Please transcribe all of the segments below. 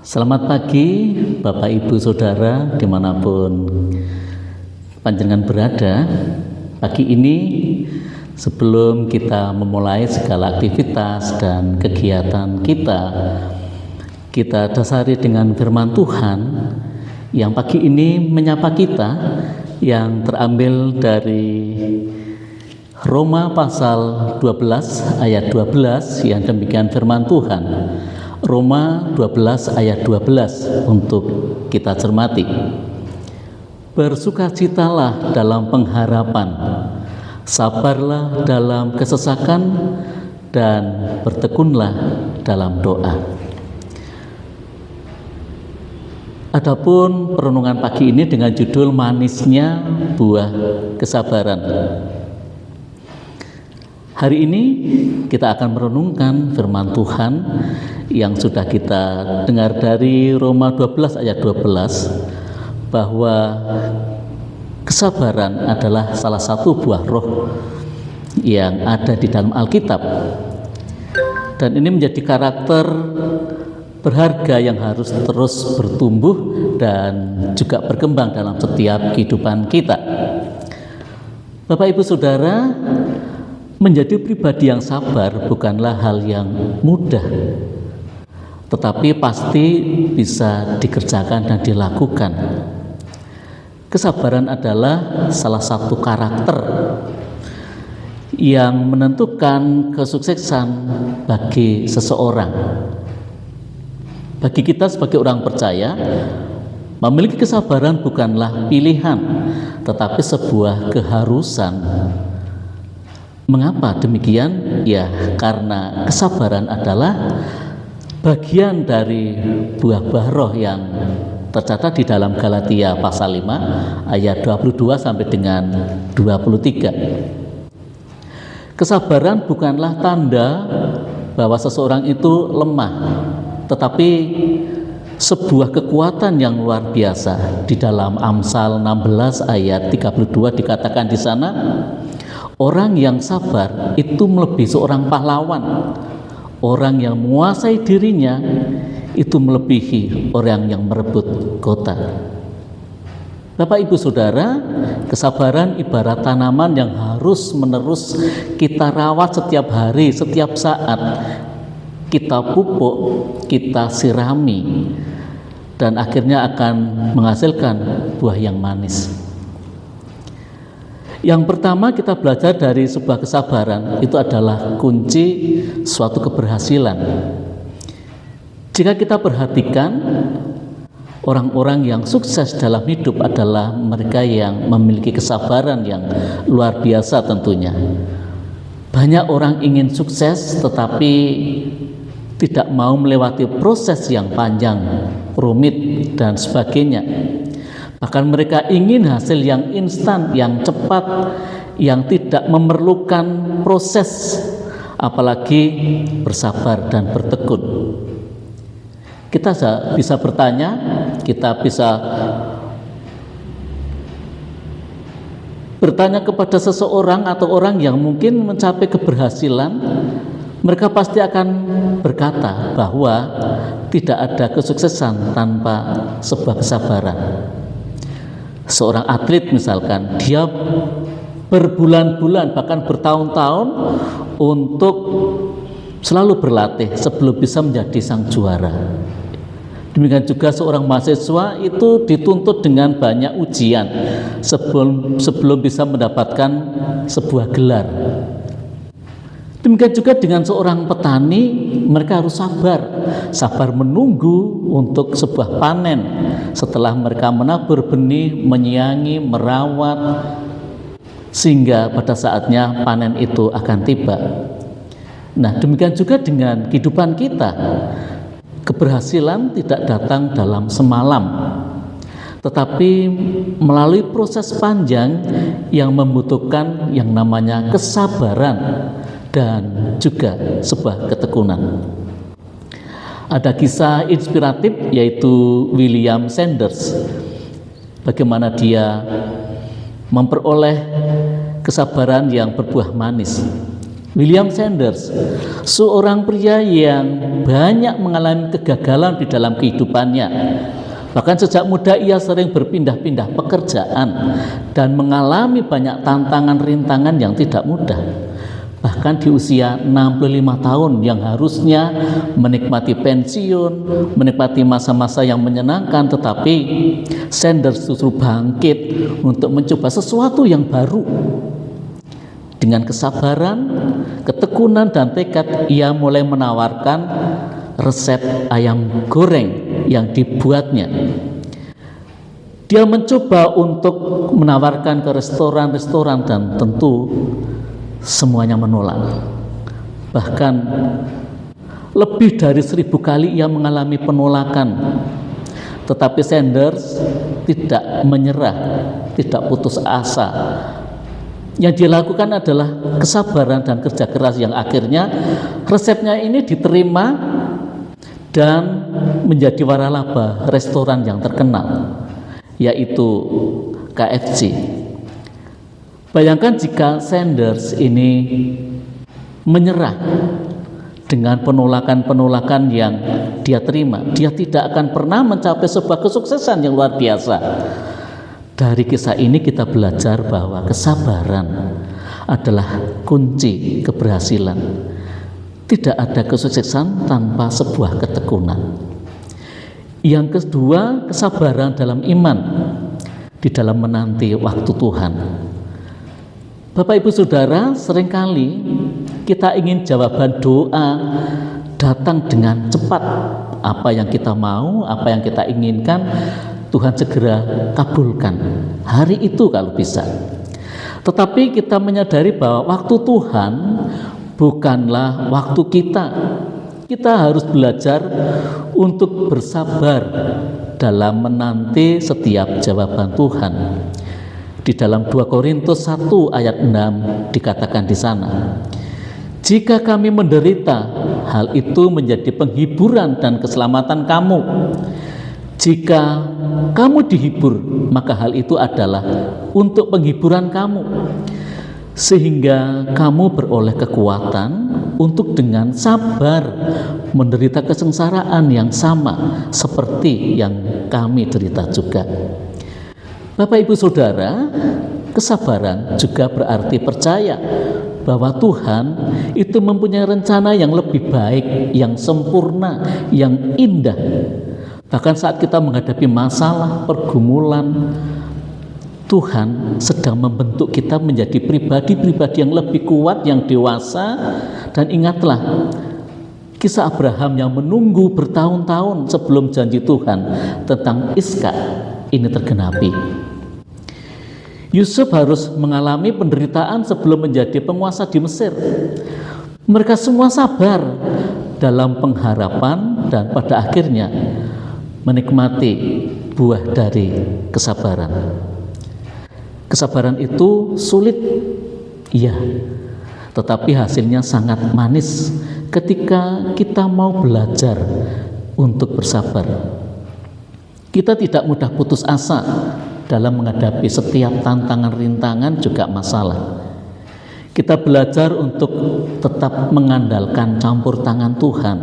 Selamat pagi Bapak Ibu Saudara dimanapun panjenengan berada. Pagi ini sebelum kita memulai segala aktivitas dan kegiatan kita dasari dengan firman Tuhan yang pagi ini menyapa kita, yang terambil dari Roma pasal 12 ayat 12 yang demikian firman Tuhan. Roma 12 ayat 12 untuk kita cermati. Bersukacitalah dalam pengharapan, sabarlah dalam kesesakan, dan bertekunlah dalam doa. Adapun perenungan pagi ini dengan judul manisnya buah kesabaran. Hari ini kita akan merenungkan firman Tuhan yang sudah kita dengar dari Roma 12 ayat 12, bahwa kesabaran adalah salah satu buah roh yang ada di dalam Alkitab, dan ini menjadi karakter berharga yang harus terus bertumbuh dan juga berkembang dalam setiap kehidupan kita. Bapak Ibu Saudara, menjadi pribadi yang sabar bukanlah hal yang mudah, tetapi pasti bisa dikerjakan dan dilakukan. Kesabaran adalah salah satu karakter yang menentukan kesuksesan bagi seseorang. Bagi kita sebagai orang percaya, memiliki kesabaran bukanlah pilihan, tetapi sebuah keharusan. Mengapa demikian? Ya, karena kesabaran adalah bagian dari buah-buah roh yang tercatat di dalam Galatia pasal 5 ayat 22 sampai dengan 23. Kesabaran bukanlah tanda bahwa seseorang itu lemah, tetapi sebuah kekuatan yang luar biasa. Di dalam Amsal 16 ayat 32 dikatakan di sana, orang yang sabar itu melebihi seorang pahlawan. Orang yang menguasai dirinya itu melebihi orang yang merebut kota. Bapak Ibu Saudara, kesabaran ibarat tanaman yang harus menerus kita rawat setiap hari, setiap saat. Kita pupuk, kita sirami, dan akhirnya akan menghasilkan buah yang manis. Yang pertama kita belajar dari sebuah kesabaran, itu adalah kunci suatu keberhasilan. Jika kita perhatikan, orang-orang yang sukses dalam hidup adalah mereka yang memiliki kesabaran yang luar biasa tentunya. Banyak orang ingin sukses tetapi tidak mau melewati proses yang panjang, rumit, dan sebagainya. Bahkan mereka ingin hasil yang instan, yang cepat, yang tidak memerlukan proses, apalagi bersabar dan bertekun. Kita bisa bertanya, kita bisa bertanya kepada seseorang atau orang yang mungkin mencapai keberhasilan, mereka pasti akan berkata bahwa tidak ada kesuksesan tanpa sebuah kesabaran. Seorang atlet misalkan, dia berbulan-bulan bahkan bertahun-tahun untuk selalu berlatih sebelum bisa menjadi sang juara. Demikian juga seorang mahasiswa itu dituntut dengan banyak ujian sebelum bisa mendapatkan sebuah gelar. Demikian juga dengan seorang petani, mereka harus sabar menunggu untuk sebuah panen. Setelah mereka menabur benih, menyiangi, merawat, sehingga pada saatnya panen itu akan tiba. Nah, demikian juga dengan kehidupan kita. Keberhasilan tidak datang dalam semalam, tetapi melalui proses panjang yang membutuhkan yang namanya kesabaran dan juga sebuah ketekunan. Ada kisah inspiratif yaitu William Sanders, bagaimana dia memperoleh kesabaran yang berbuah manis. William Sanders, seorang pria yang banyak mengalami kegagalan di dalam kehidupannya. Bahkan sejak muda ia sering berpindah-pindah pekerjaan dan mengalami banyak tantangan rintangan yang tidak mudah. Bahkan di usia 65 tahun yang harusnya menikmati pensiun, menikmati masa-masa yang menyenangkan, tetapi Sanders justru bangkit untuk mencoba sesuatu yang baru. Dengan kesabaran, ketekunan, dan tekad, ia mulai menawarkan resep ayam goreng yang dibuatnya. Dia mencoba untuk menawarkan ke restoran-restoran dan tentu semuanya menolak. Bahkan lebih dari 1000 kali ia mengalami penolakan. Tetapi Sanders tidak menyerah, tidak putus asa. Yang dilakukan adalah kesabaran dan kerja keras yang akhirnya resepnya ini diterima dan menjadi waralaba restoran yang terkenal, yaitu KFC. Bayangkan jika Sanders ini menyerah dengan penolakan-penolakan yang dia terima, dia tidak akan pernah mencapai sebuah kesuksesan yang luar biasa. Dari kisah ini kita belajar bahwa kesabaran adalah kunci keberhasilan. Tidak ada kesuksesan tanpa sebuah ketekunan. Yang kedua, kesabaran dalam iman, di dalam menanti waktu Tuhan. Bapak Ibu Saudara, seringkali kita ingin jawaban doa datang dengan cepat. Apa yang kita mau, apa yang kita inginkan, Tuhan segera kabulkan hari itu kalau bisa. Tetapi kita menyadari bahwa waktu Tuhan bukanlah waktu kita. Kita harus belajar untuk bersabar dalam menanti setiap jawaban Tuhan. Di dalam 2 Korintus 1 ayat 6 dikatakan di sana, jika kami menderita, hal itu menjadi penghiburan dan keselamatan kamu. Jika kamu dihibur, maka hal itu adalah untuk penghiburan kamu, sehingga kamu beroleh kekuatan untuk dengan sabar menderita kesengsaraan yang sama seperti yang kami derita juga. Bapak Ibu Saudara, kesabaran juga berarti percaya bahwa Tuhan itu mempunyai rencana yang lebih baik, yang sempurna, yang indah. Bahkan saat kita menghadapi masalah, pergumulan, Tuhan sedang membentuk kita menjadi pribadi-pribadi yang lebih kuat, yang dewasa. Dan ingatlah kisah Abraham yang menunggu bertahun-tahun sebelum janji Tuhan tentang Ishak ini tergenapi. Yusuf harus mengalami penderitaan sebelum menjadi penguasa di Mesir. Mereka semua sabar dalam pengharapan dan pada akhirnya menikmati buah dari kesabaran. Kesabaran itu sulit, iya, tetapi hasilnya sangat manis ketika kita mau belajar untuk bersabar. Kita tidak mudah putus asa dalam menghadapi setiap tantangan, rintangan, juga masalah. Kita belajar untuk tetap mengandalkan campur tangan Tuhan.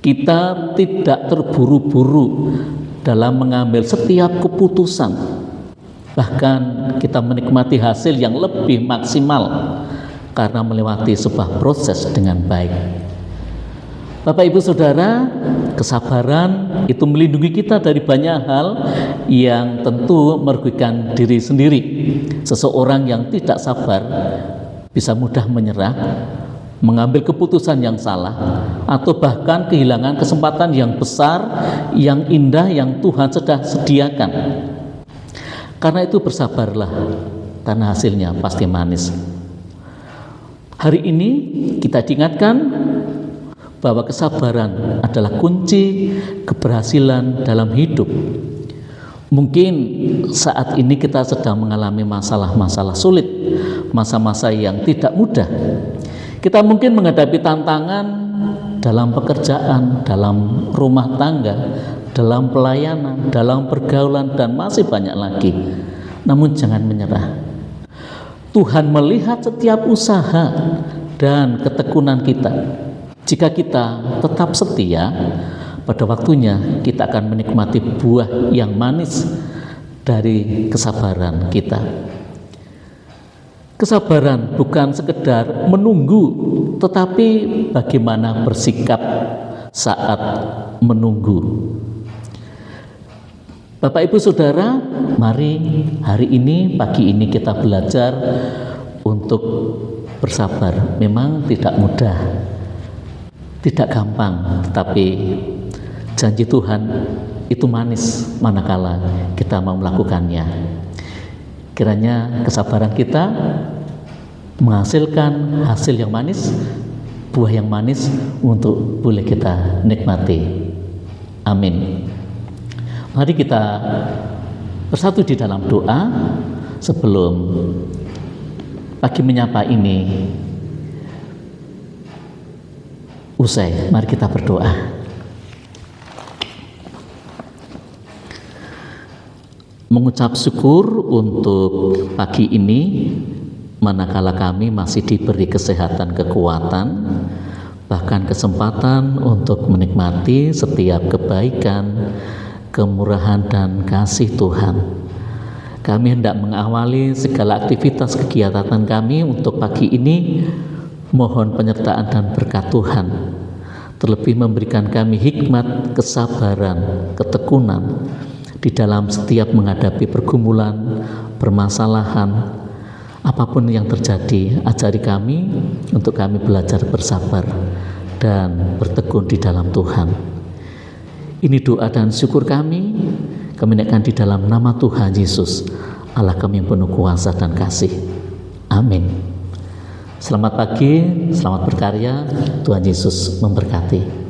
Kita tidak terburu-buru dalam mengambil setiap keputusan. Bahkan kita menikmati hasil yang lebih maksimal karena melewati sebuah proses dengan baik. Bapak Ibu Saudara, kesabaran itu melindungi kita dari banyak hal yang tentu merugikan diri sendiri. Seseorang yang tidak sabar bisa mudah menyerah, mengambil keputusan yang salah, atau bahkan kehilangan kesempatan yang besar, yang indah, yang Tuhan sudah sediakan. Karena itu bersabarlah, karena hasilnya pasti manis. Hari ini kita diingatkan bahwa kesabaran adalah kunci keberhasilan dalam hidup. Mungkin saat ini kita sedang mengalami masalah-masalah sulit, masa-masa yang tidak mudah. Kita mungkin menghadapi tantangan dalam pekerjaan, dalam rumah tangga, dalam pelayanan, dalam pergaulan, dan masih banyak lagi. Namun jangan menyerah. Tuhan melihat setiap usaha dan ketekunan kita. Jika kita tetap setia, pada waktunya kita akan menikmati buah yang manis dari kesabaran kita. Kesabaran bukan sekedar menunggu, tetapi bagaimana bersikap saat menunggu. Bapak Ibu Saudara, mari hari ini, pagi ini kita belajar untuk bersabar. Memang tidak mudah, tidak gampang, tetapi janji Tuhan itu manis manakala kita mau melakukannya. Kiranya kesabaran kita menghasilkan hasil yang manis, buah yang manis untuk boleh kita nikmati. Amin. Mari kita bersatu di dalam doa sebelum pagi menyapa ini usai. Mari kita berdoa. Mengucap syukur untuk pagi ini, manakala kami masih diberi kesehatan, kekuatan, bahkan kesempatan untuk menikmati setiap kebaikan, kemurahan dan kasih Tuhan. Kami hendak mengawali segala aktivitas kegiatan kami untuk pagi ini. Mohon penyertaan dan berkat Tuhan, terlebih memberikan kami hikmat, kesabaran, ketekunan di dalam setiap menghadapi pergumulan, permasalahan, apapun yang terjadi. Ajari kami untuk kami belajar bersabar dan bertekun di dalam Tuhan. Ini doa dan syukur kami naikkan di dalam nama Tuhan Yesus, Allah kami yang penuh kuasa dan kasih. Amin. Selamat pagi, selamat berkarya, Tuhan Yesus memberkati.